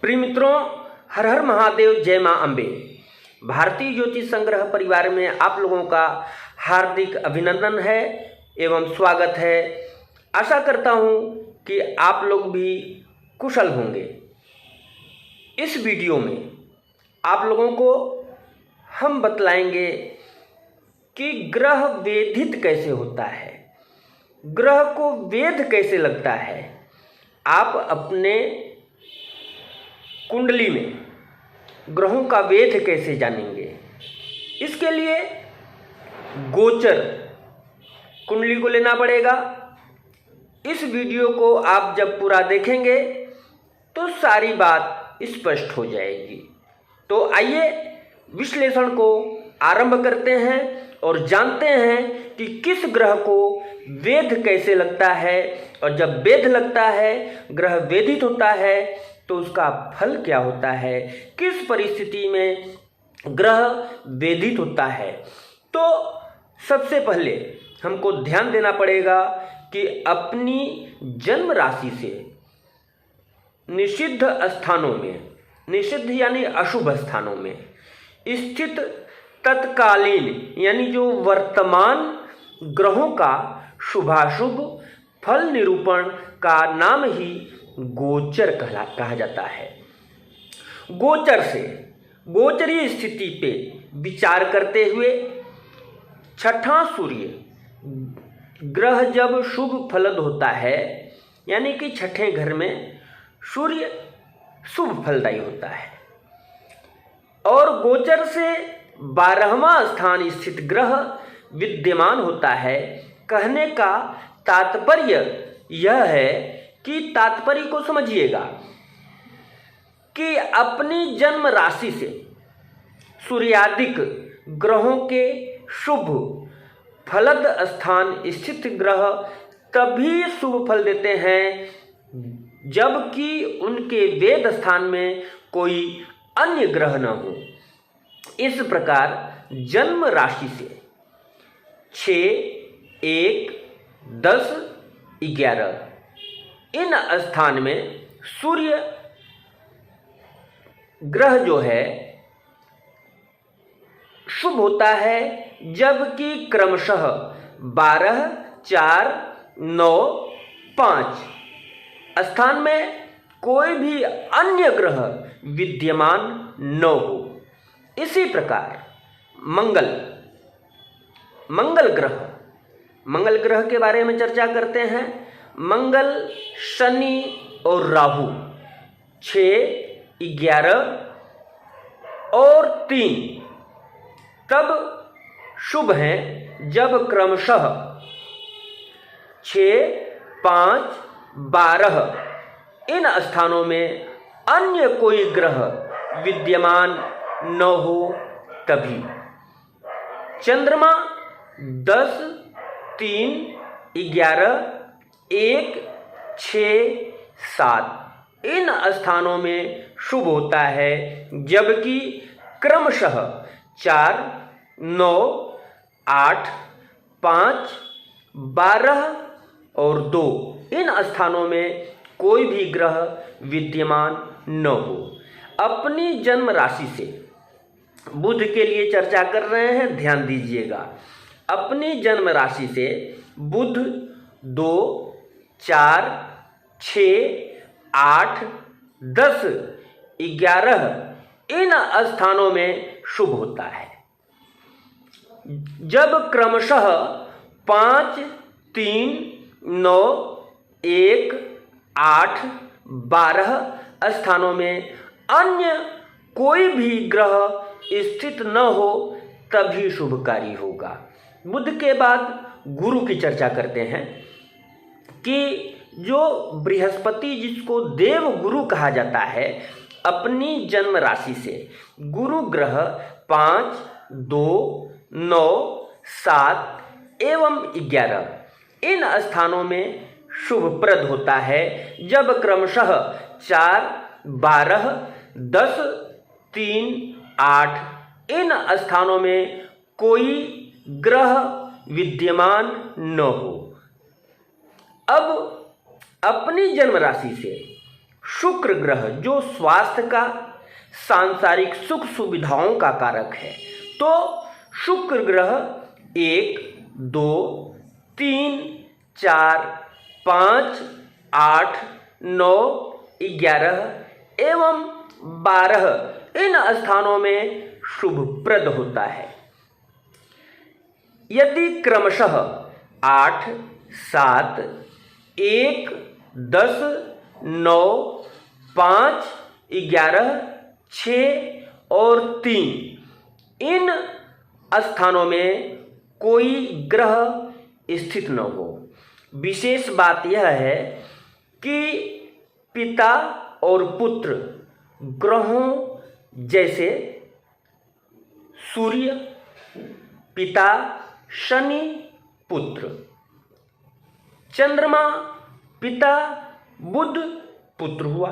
प्रिय मित्रों, हर हर महादेव, जय मां अम्बे। भारतीय ज्योतिष संग्रह परिवार में आप लोगों का हार्दिक अभिनंदन है एवं स्वागत है। आशा करता हूं कि आप लोग भी कुशल होंगे। इस वीडियो में आप लोगों को हम बतलाएंगे कि ग्रह वेधित कैसे होता है, ग्रह को वेध कैसे लगता है। आप अपने कुंडली में ग्रहों का वेध कैसे जानेंगे, इसके लिए गोचर कुंडली को लेना पड़ेगा। इस वीडियो को आप जब पूरा देखेंगे तो सारी बात स्पष्ट हो जाएगी। तो आइए विश्लेषण को आरंभ करते हैं और जानते हैं कि किस ग्रह को वेध कैसे लगता है, और जब वेध लगता है, ग्रह वेधित होता है, तो उसका फल क्या होता है, किस परिस्थिति में ग्रह वेधित होता है। तो सबसे पहले हमको ध्यान देना पड़ेगा कि अपनी जन्म राशि से निषिद्ध स्थानों में, निषिद्ध यानी अशुभ स्थानों में स्थित तत्कालीन यानी जो वर्तमान ग्रहों का शुभाशुभ फल निरूपण का नाम ही गोचर कहा जाता है। गोचर से गोचरीय स्थिति पे विचार करते हुए छठा सूर्य ग्रह जब शुभ फलद होता है, यानी कि छठे घर में सूर्य शुभ फलदायी होता है, और गोचर से 12वां स्थान स्थित ग्रह विद्यमान होता है। कहने का तात्पर्य यह है कि तात्पर्य को समझिएगा कि अपनी जन्म राशि से सूर्यादिक ग्रहों के शुभ फलद स्थान स्थित ग्रह तभी शुभ फल देते हैं जबकि उनके वेद स्थान में कोई अन्य ग्रह न हो। इस प्रकार जन्म राशि से 6, 1, 10, 11 इन स्थान में सूर्य ग्रह जो है शुभ होता है, जबकि क्रमशः 12, 4, 9, 5 स्थान में कोई भी अन्य ग्रह विद्यमान न हो। इसी प्रकार मंगल ग्रह के बारे में चर्चा करते हैं। मंगल, शनि और राहु 6, 11 और 3 तब शुभ हैं जब क्रमशः 6, 5, 12 इन स्थानों में अन्य कोई ग्रह विद्यमान न हो तभी। चंद्रमा 10, 3, 11, 1, 6, 7 इन स्थानों में शुभ होता है, जबकि क्रमशः 4, 9, 8, 5, 12 और 2 इन स्थानों में कोई भी ग्रह विद्यमान न हो। अपनी जन्म राशि से बुध के लिए चर्चा कर रहे हैं, ध्यान दीजिएगा। अपनी जन्म राशि से बुध 2, 4, 6, 8, 10, 11 इन स्थानों में शुभ होता है, जब क्रमशः 5, 3, 9, 1, 8, 12 स्थानों में अन्य कोई भी ग्रह स्थित न हो तभी शुभकारी होगा। बुध के बाद गुरु की चर्चा करते हैं कि जो बृहस्पति, जिसको देव गुरु कहा जाता है, अपनी जन्म राशि से गुरु ग्रह 5, 2, 9, 7 एवं 11 इन स्थानों में शुभप्रद होता है, जब क्रमशः 4, 12, 10, 3, 8 इन स्थानों में कोई ग्रह विद्यमान न हो। अब अपनी जन्म राशि से शुक्र ग्रह जो स्वास्थ्य का, सांसारिक सुख सुविधाओं का कारक है, तो शुक्र ग्रह 1, 2, 3, 4, 5, 8, 9, 11 एवं 12 इन स्थानों में शुभप्रद होता है। यदि क्रमशः 8, 7, 1, 10, 9, 5, 11, 6 और 3 इन स्थानों में कोई ग्रह स्थित न हो। विशेष बात यह है कि पिता और पुत्र ग्रहों जैसे सूर्य पिता, शनि पुत्र, चंद्रमा पिता, बुध पुत्र हुआ,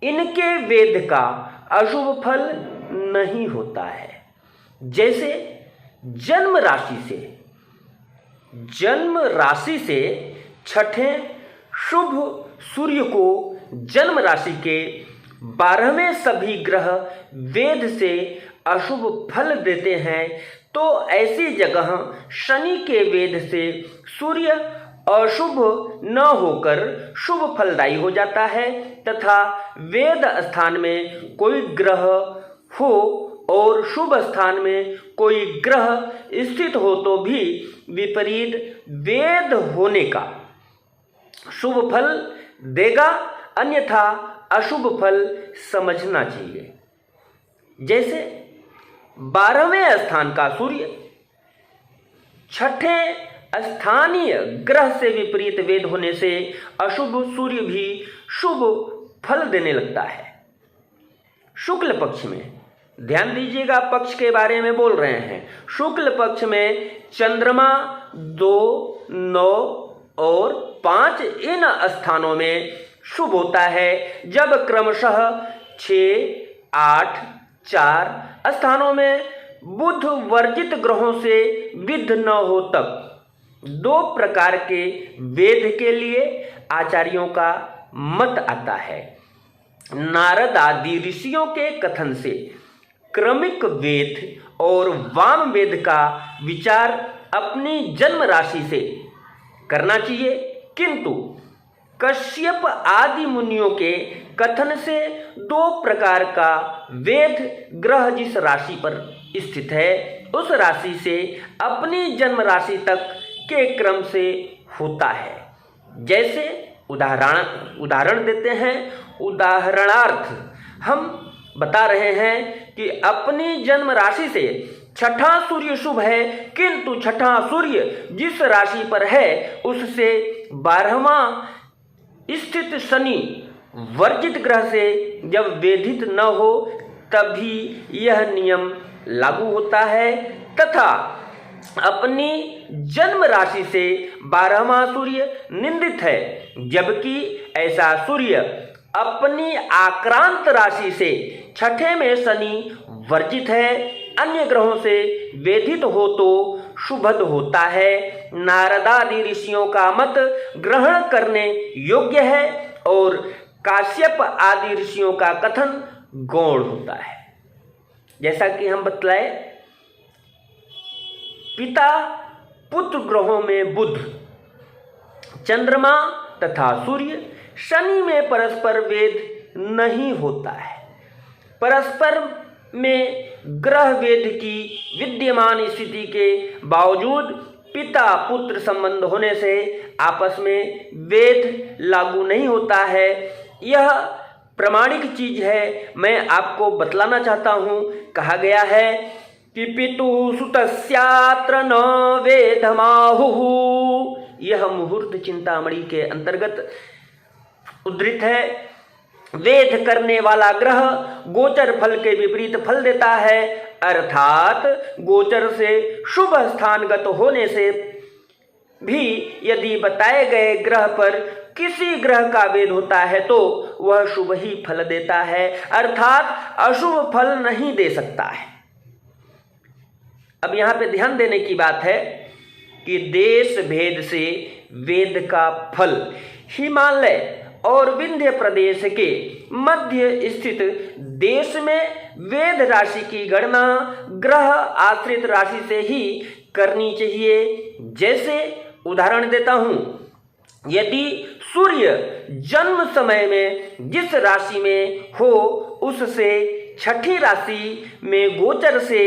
इनके वेद का अशुभ फल नहीं होता है। जैसे जन्म राशि से छठे शुभ सूर्य को जन्म राशि के 12वें सभी ग्रह वेद से अशुभ फल देते हैं, तो ऐसी जगह शनि के वेद से सूर्य अशुभ न होकर शुभ फलदायी हो जाता है, तथा वेद स्थान में कोई ग्रह हो और शुभ स्थान में कोई ग्रह स्थित हो तो भी विपरीत वेद होने का शुभ फल देगा, अन्यथा अशुभ फल समझना चाहिए। जैसे 12वें स्थान का सूर्य छठे स्थानीय ग्रह से विपरीत वेद होने से अशुभ सूर्य भी शुभ फल देने लगता है। शुक्ल पक्ष में ध्यान दीजिएगा, पक्ष के बारे में बोल रहे हैं। शुक्ल पक्ष में चंद्रमा 2, 9 और 5 इन स्थानों में शुभ होता है, जब क्रमशः 6, 8, 4 स्थानों में बुध वर्जित ग्रहों से विध न हो तब 2 प्रकार के वेद के लिए आचार्यों का मत आता है। नारद आदि ऋषियों के कथन से क्रमिक वेद और वाम वेद का विचार अपनी जन्म राशि से करना चाहिए, किंतु कश्यप आदि मुनियों के कथन से 2 प्रकार का वेद ग्रह जिस राशि पर स्थित है उस राशि से अपनी जन्म राशि तक के क्रम से होता है। जैसे उदाहरण देते हैं। उदाहरणार्थ हम बता रहे हैं कि अपनी जन्म राशि से छठा सूर्य शुभ है, किंतु छठा सूर्य जिस राशि पर है उससे 12वां स्थित शनि वर्जित ग्रह से जब वेधित न हो तभी यह नियम लागू होता है, तथा अपनी जन्म राशि से 12वां सूर्य निंदित है, जबकि ऐसा सूर्य अपनी आक्रांत राशि से छठे में शनि वर्जित है, अन्य ग्रहों से वेधित हो तो शुभद होता है। नारदादि ऋषियों का मत ग्रहण करने योग्य है और काश्यप आदि ऋषियों का कथन गौण होता है। जैसा कि हम बतलाए, पिता पुत्र ग्रहों में बुध, चंद्रमा तथा सूर्य, शनि में परस्पर वेद नहीं होता है। परस्पर में ग्रह वेद की विद्यमान स्थिति के बावजूद पिता पुत्र संबंध होने से आपस में वेद लागू नहीं होता है। यह प्रमाणिक चीज है, मैं आपको बतलाना चाहता हूँ। कहा गया है कि पितु सुतस्यात्र न वेदमाहुः, यह मुहूर्त चिंतामणि के अंतर्गत उद्धृत है। वेद करने वाला ग्रह गोचर फल के विपरीत फल देता है, अर्थात गोचर से शुभ स्थानगत होने से भी यदि बताए गए ग्रह पर किसी ग्रह का वेद होता है तो वह शुभ ही फल देता है, अर्थात अशुभ फल नहीं दे सकता है। अब यहां पे ध्यान देने की बात है कि देश भेद से वेद का फल हिमालय और विंध्य प्रदेश के मध्य स्थित देश में वेद राशि की गणना ग्रह आश्रित राशि से ही करनी चाहिए। जैसे उदाहरण देता हूँ, यदि सूर्य जन्म समय में जिस राशि में हो उससे छठी राशि में गोचर से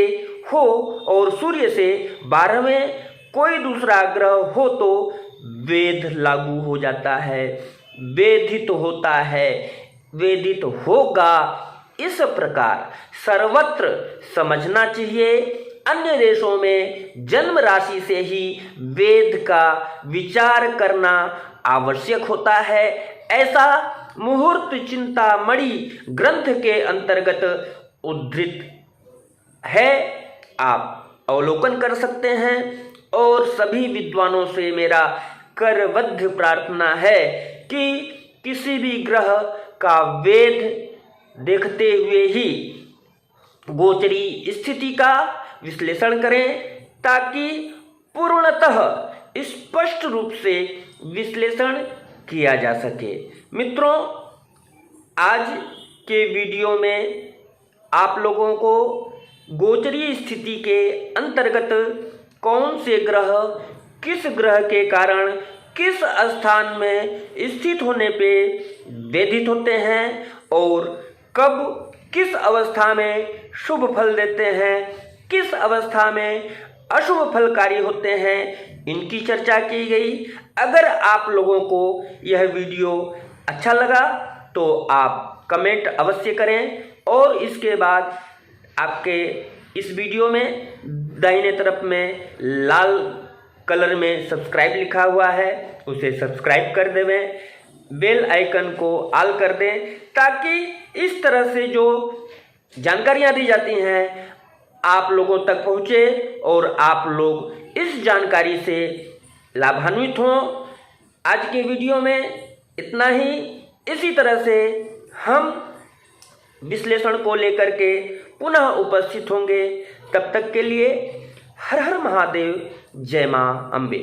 हो और सूर्य से 12वें कोई दूसरा ग्रह हो तो वेद लागू हो जाता है, वेदित होता है, वेदित होगा। इस प्रकार सर्वत्र समझना चाहिए। अन्य देशों में जन्म राशि से ही वेद का विचार करना आवश्यक होता है। ऐसा मुहूर्त चिंतामणि ग्रंथ के अंतर्गत उद्धृत है, आप अवलोकन कर सकते हैं। और सभी विद्वानों से मेरा करबद्ध प्रार्थना है कि किसी भी ग्रह का वेद देखते हुए ही गोचरी स्थिति का विश्लेषण करें, ताकि पूर्णतः स्पष्ट रूप से विश्लेषण किया जा सके। मित्रों, आज के वीडियो में आप लोगों को गोचरी स्थिति के अंतर्गत कौन से ग्रह किस ग्रह के कारण किस स्थान में स्थित होने पे वेदित होते हैं और कब किस अवस्था में शुभ फल देते हैं, किस अवस्था में अशुभ फलकारी होते हैं, इनकी चर्चा की गई। अगर आप लोगों को यह वीडियो अच्छा लगा तो आप कमेंट अवश्य करें और इसके बाद आपके इस वीडियो में दाहिने तरफ में लाल कलर में सब्सक्राइब लिखा हुआ है, उसे सब्सक्राइब कर देवें, बेल आइकन को ऑल कर दें, ताकि इस तरह से जो जानकारियां दी जाती हैं आप लोगों तक पहुँचे और आप लोग इस जानकारी से लाभान्वित हों। आज के वीडियो में इतना ही। इसी तरह से हम विश्लेषण को लेकर के पुनः उपस्थित होंगे। तब तक के लिए हर हर महादेव, जय मां अम्बे।